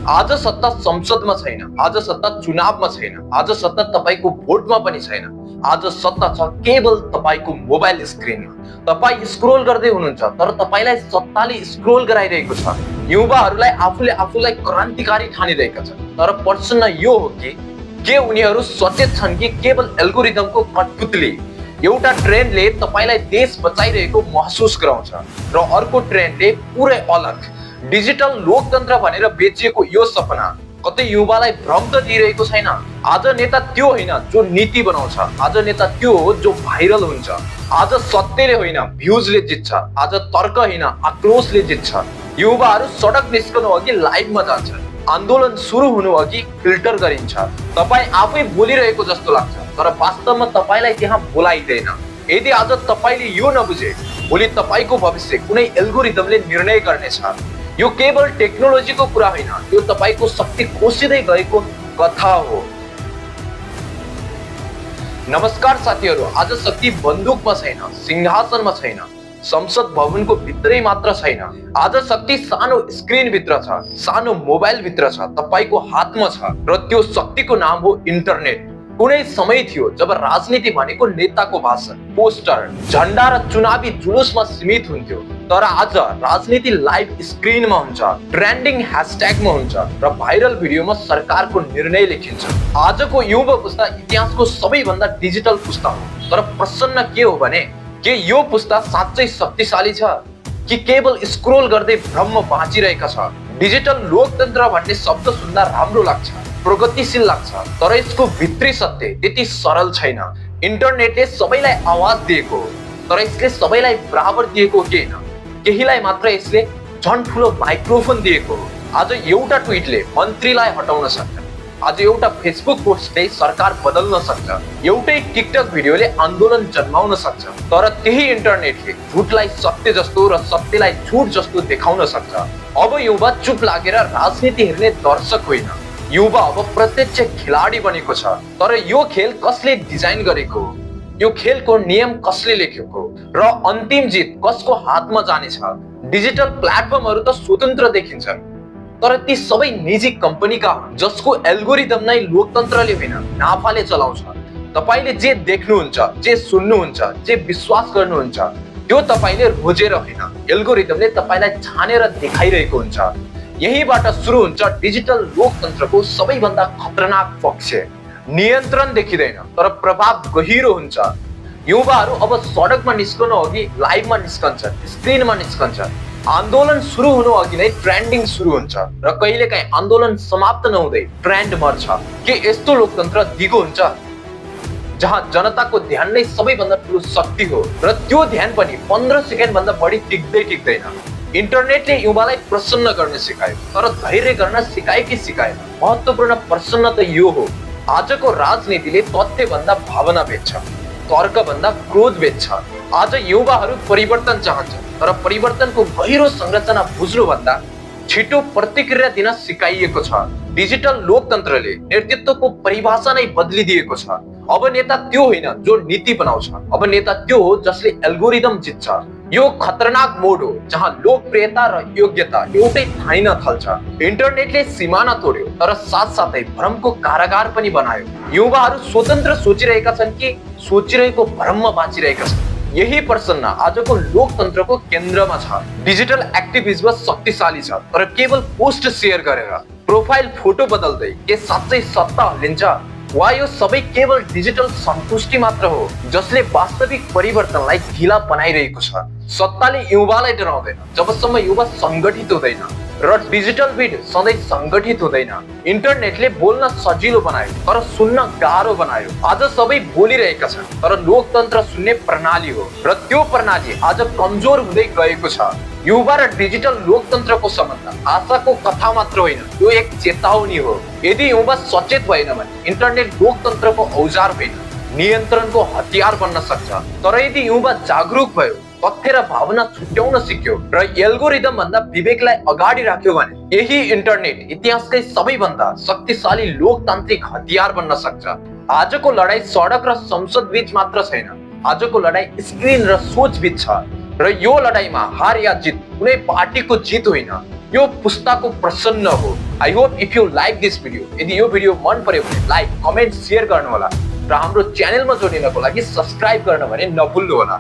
आज सत्ता संसदमा छैन, आज सत्ता चुनावमा छैन, आज सत्ता तपाईको भोटमा पनि छैन। आज सत्ता छ केवल तपाईको मोबाइल स्क्रिनमा। तपाई स्क्रोल गर्दै हुनुहुन्छ तर तपाईलाई सत्ताले स्क्रोल गराइरहेको छ। युवाहरूलाई आफूले आफूलाई क्रान्तिकारी ठानिरहेका छन्। तर प्रश्न यो हो कि के उनीहरू सचेत छन् कि केवल एल्गोरिदमको कठपुतली एउटा ट्रेन्डले तपाईलाई देश बचाइरहेको महसुस गराउँछ र अर्को ट्रेन्डले पुरै अलग डिजिटल लोकतन्त्र भनेर बेचिएको यो सपना कतै युवालाई भ्रम त दिइरहेको छैन। आज नेता त्यो होइन जो नीति बनाउँछ, आज नेता त्यो हो जो भाइरल हुन्छ। आज सत्यले होइन भ्युजले जित्छ, आज तर्क होइन आक्रोशले जित्छ। युवाहरू सडक निस्कनु अघि लाइभमा जान्छन्, आन्दोलन सुरु हुनु अघि फिल्टर गरिन्छ। तपाई आफै बोलिरहेको जस्तो लाग्छ तर वास्तवमा तपाईलाई त्यहाँ बोलाइदैन। यदि आज तपाईले यो नबुझे भोलि तपाईको भविष्य कुनै एल्गोरिदमले निर्णय गर्नेछ। यो केवल टेक्नोलोजीको कुरा होइन, यो तपाईको शक्ति खोसिँदै गएको कथा हो। नमस्कार साथीहरू, आज शक्ति बन्दुकमा छैन, सिंहासनमा छैन, संसद भवनको भित्रै मात्र छैन। आज शक्ति सानो स्क्रिन भित्र छ, सानो मोबाइल भित्र छ, तपाईको हातमा छ र त्यो शक्तिको नाम हो इन्टरनेट। कुनै समय थियो जब राजनीति भनेको नेताको भाषण, पोस्टर, झण्डा र चुनावी जुलुसमा सीमित हुन्थ्यो। तर आज राजनीति लाइभ स्क्रिनमा हुन्छ, ट्रेन्डिङ ह्याशट्यागमा हुन्छ र भाइरल भिडियोमा सरकारको निर्णय लेखिन्छ। आजको युवा पुस्ता इतिहासको सबैभन्दा डिजिटल पुस्ता हो। तर प्रश्न के हो भने के यो पुस्ता साँच्चै शक्तिशाली छ कि केवल स्क्रोल गर्दै भ्रममा बाँचिरहेका छ। डिजिटल लोकतन्त्र भन्ने शब्द सुन्दा राम्रो लाग्छ, प्रगतिशील लाग्छ, तर यसको भित्री सत्य त्यति सरल छैन। इन्टरनेटले सबैलाई आवाज दिएको हो तर यसले सबैलाई बराबर दिएको होइन। केहीलाई मात्र यसले झन् ठुलो माइक्रोफोन दिएको हो। आज एउटा ट्विटले मन्त्रीलाई हटाउन सक्छ, आज एउटा फेसबुक पोस्टले सरकार बदल्न सक्छ, एउटै टिकटक भिडियोले आन्दोलन जन्माउन सक्छ। तर त्यही इन्टरनेटले झुटलाई सत्य जस्तो र सत्यलाई झुट जस्तो देखाउन सक्छ। अब युवा चुप लागेर राजनीति हेर्ने दर्शक होइन, युवा अब प्रत्यक्ष खेलाडी बनेको छ। तर यो खेल कसले डिजाइन गरेको हो, यो खेलको नियम कसले लेखेको र अन्तिम जित कसको हातमा जानेछ। डिजिटल प्लेटफर्महरू त स्वतन्त्र देखिन्छन् तर ती सबै निजी कम्पनीका हुन् जसको एल्गोरिदम नै लोकतन्त्रले होइन नाफाले चलाउँछ। तपाईले जे देख्नुहुन्छ, जे सुन्नुहुन्छ, जे विश्वास गर्नुहुन्छ त्यो तपाईले रोजेर होइन, एल्गोरिदमले तपाईलाई छानेर देखाइरहेको हुन्छ। यहीबाट सुरु हुन्छ डिजिटल लोकतन्त्रको सबैभन्दा खतरनाक पक्ष। नियन्त्रण देखिँदैन तर प्रभाव गहिरो हुन्छ। युवाहरू अब सडकमा निस्कनु अघि लाइभमा निस्कन्छन्, स्क्रिनमा निस्कन्छन्। आन्दोलन सुरु हुनु अघि नै ट्रेन्डिङ सुरु हुन्छ र कहिलेकाहीँ आन्दोलन समाप्त नहुँदै ट्रेन्ड मर्छ। के यस्तो लोकतन्त्र दिगो हुन्छ जहाँ जनताको ध्यान नै सबैभन्दा ठुलो शक्ति हो र त्यो ध्यान पनि 15 सेकेन्ड भन्दा बढी टिक्दैन। इन्टरनेटले युवालाई प्रसन्न गर्न सिकायो तर धैर्य गर्न सिकाए कि सिकाएन? महत्त्वपूर्ण प्रश्न त यो हो। आजको राजनीतिले तथ्य भन्दा भावना बेच्छ, तर्क भन्दा क्रोध बेच्छ। आज युवाहरू परिवर्तन चाहन्छन् तर परिवर्तनको गहिरो संरचना बुझ्नु भन्दा छिटो प्रतिक्रिया दिन सिकाइएको छ। डिजिटल लोकतन्त्रले नेतृत्वको परिभाषा नै बदलिदिएको छ। अब नेता त्यो होइन जो नीति बनाउँछ, अब नेता त्यो हो जसले एल्गोरिदम जित्छ। यो खतरनाक मोड हो जहाँ लोकप्रियता र योग्यता एउटै ठाइन थाल्छ। इन्टरनेटले सिमाना तोड्यो तर साथसाथै भ्रमको कारागार पनि बनायो। युवाहरू स्वतन्त्र सोचिरहेका छन् कि सोचिरहेको भ्रममा बाँचिरहेका छन्? यही प्रश्न आजको लोकतन्त्रको केन्द्रमा छ। डिजिटल एक्टिभिज्म शक्तिशाली छ तर केवल पोस्ट सेयर गरेर, प्रोफाइल फोटो बदल्दै के साँच्चै सत्ता हल्लिन्छ वा यो सबै केवल डिजिटल सन्तुष्टि मात्र हो जसले वास्तविक परिवर्तनलाई ढिला बनाइरहेको छ। सत्ताले युवालाई डराउँदैन जबसम्म युवा संगठित हुँदैन र डिजिटल भिड सधैँ संगठित हुँदैन। इन्टरनेटले बोल्न सजिलो बनायो तर सुन्न गाह्रो बनायो। आज सबै बोलिरहेका छन् तर लोकतन्त्र सुन्ने प्रणाली हो र त्यो प्रणाली आज कमजोर हुँदै गएको छ। युवा र डिजिटल लोकतन्त्रको सम्बन्ध आशाको कथा मात्र होइन, यो एक चेतावनी हो। यदि युवा सचेत भएन भने इन्टरनेट लोकतन्त्रको औजार होइन, नियन्त्रणको हतियार बन्न सक्छ। तर यदि युवा जागरुक भयो, तथ्य र भावना छुट्याउन सिक्यो र एल्गोरिदम भन्दा विवेकलाई अगाडि राख्यो भने यही इन्टरनेट इतिहासकै सबैभन्दा शक्तिशाली लोकतान्त्रिक हतियार बन्न सक्छ। आजको लडाई सडक र संसद बीच मात्र छैन, आजको लडाई स्क्रिन र सोच बीच छ। र यो लडाईमा हार या जित कुनै पार्टीको जित होइन, यो पुस्ताको प्रसन्न हो। I hope if you like this video, यदि यो भिडियो मन पर्यो भने लाइक, कमेन्ट, शेयर गर्नु होला र हाम्रो च्यानलमा जोडिनको लागि सब्स्क्राइब गर्न भने नभुल्नु होला।